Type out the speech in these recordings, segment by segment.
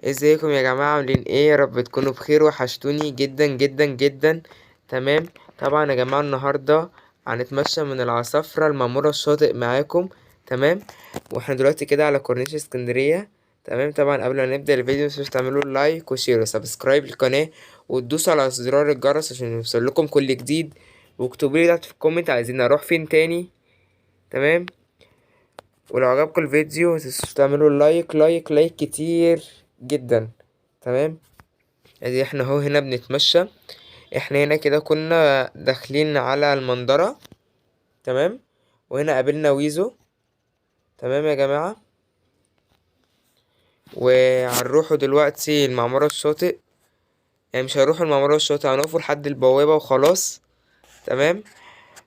ازيكم يا جماعة؟ عاملين ايه؟ يا رب تكونوا بخير، وحشتوني جدا جدا جدا. تمام. طبعا يا جماعة النهاردة هنتمشى من العصافرة المعمورة الشاطئ معاكم. تمام. واحنا دلوقتي كده على كورنيش اسكندرية. تمام. طبعا قبل ما نبدأ الفيديو متنسوش تعملوا لايك وشير وسبسكرايب للقناة، وتدوسوا على زرار الجرس عشان يوصل لكم كل جديد، واكتبوا لي تحت في الكومنت عايزين اروح فين تاني. تمام. ولو عجبكم الفيديو متنسوش تعملوا لايك كتير جدا. تمام. ادي احنا اهو هنا بنتمشى. احنا هنا كده كنا داخلين على المنظرة. تمام. وهنا قابلنا ويزو. تمام يا جماعة. وهنروحوا دلوقتي المعمورة الشاطئ، يعني مش هنروح المعمورة الشاطئ، هنقفوا لحد البوابة وخلاص. تمام.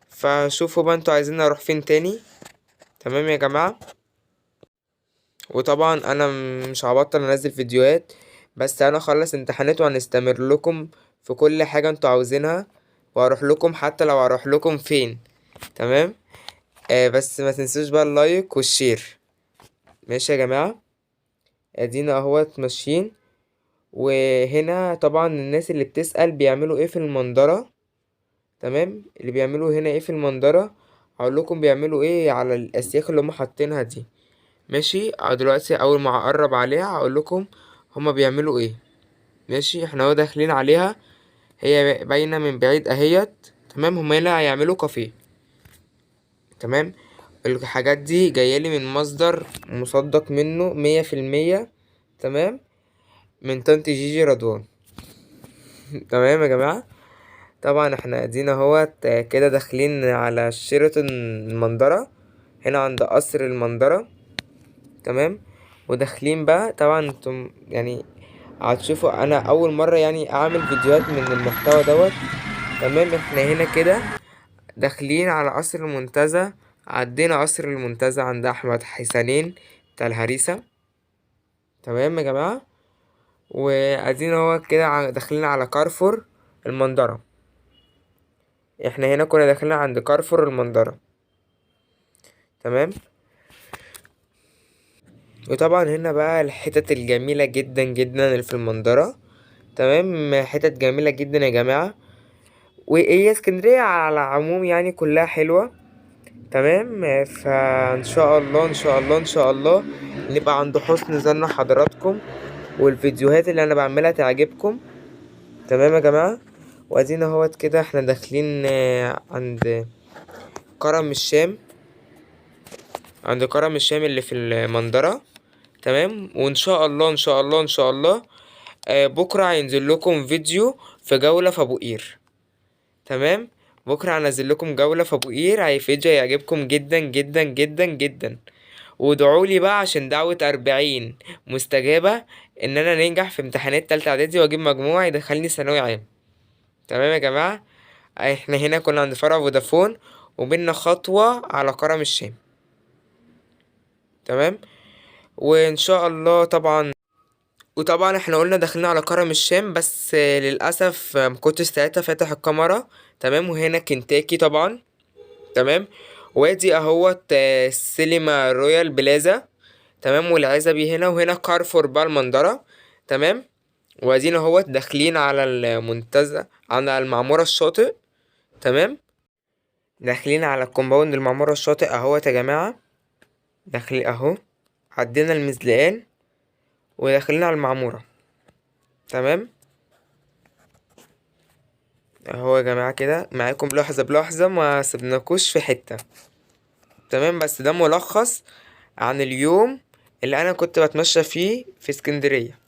فشوفوا بقى انتوا عايزين اروح فين تاني. تمام يا جماعة. وطبعا انا مش هبطل انزل فيديوهات، بس انا اخلص امتحانات وهنستمر لكم في كل حاجة انتوا عاوزينها، وهروح لكم حتى لو هروح لكم فين. تمام. بس ما تنسوش بقى اللايك والشير. ماشي يا جماعة. ادينا اهوت ماشيين. وهنا طبعا الناس اللي بتسأل بيعملوا ايه في المنظرة. تمام. اللي بيعملوا هنا ايه في المنظرة، هقول لكم بيعملوا ايه على الاسياخ اللي هم حاطينها دي. ماشي. دلوقتي اول ما هقرب عليها هقول لكم هما بيعملوا ايه. ماشي. احنا اهو داخلين عليها، هي باينة من بعيد اهيت. تمام. هما هنا هيعملوا كافيه. تمام. الحاجات دي جايالي من مصدر مصدق منه 100%. تمام. من طنط جيجي رضوان. تمام يا جماعة. طبعا احنا ادينا اهوت كده داخلين على شيراتون المندرة، هنا عند قصر المندرة. تمام. وداخلين بقى طبعا انتم يعني هتشوفوا انا اول مرة يعني اعمل فيديوهات من المحتوى دوت. تمام. احنا هنا كده داخلين على قصر المنتزه. عدينا قصر المنتزه عند احمد حسنين بتاع الهريسة. تمام يا جماعة. وادينا هو كده داخلين على كارفور المندرة. احنا هنا كنا داخلين عند كارفور المندرة. تمام. وطبعا هنا بقى الحتت الجميلة جدا جدا اللي في المندرة. تمام. حتت جميلة جدا يا جماعة. وهي اسكندرية على العموم يعني كلها حلوة. تمام. فان شاء الله ان شاء الله ان شاء الله نبقى عند حسن ظن حضراتكم، والفيديوهات اللي انا بعملها تعجبكم. تمام يا جماعة. وادينا اهوت كده احنا داخلين عند كرم الشام، عند كرم الشام اللي في المنظرة. تمام. وان شاء الله ان شاء الله ان شاء الله بكرة هينزل لكم فيديو في جولة في ابو قير. تمام. بكرة هنزل لكم جولة في ابو قير، فيديو هيعجبكم جدا جدا جدا جدا. وادعولي بقى عشان دعوة 40 مستجابة ان انا ننجح في امتحانات تالتة اعدادي واجيب مجموع يدخلني ثانوي عام. تمام يا جماعة. احنا هنا كنا عند فرع فودافون، وبينا خطوة على كرم الشام. تمام. وان شاء الله طبعا. وطبعا احنا قلنا داخلين على كرم الشام، بس للاسف مكنتش ساعتها فاتح الكاميرا. تمام. وهنا كنتاكي طبعا. تمام. وادي اهوت سينما رويال بلازا. تمام. والعزبي هنا، وهنا كارفور بقى المنظرة. تمام. وادينا اهوت داخلين على المنتزه، على المعمورة الشاطئ. تمام. داخلين على الكومباوند المعمورة الشاطئ اهوت يا جماعة. داخلين اهو، عدينا المزلقان وداخلين على المعمورة. تمام. اهو يا جماعة كده معاكم لحظة بلحظة، ما سبناكوش في حتة. تمام. بس ده ملخص عن اليوم اللي انا كنت بتمشى فيه في اسكندرية.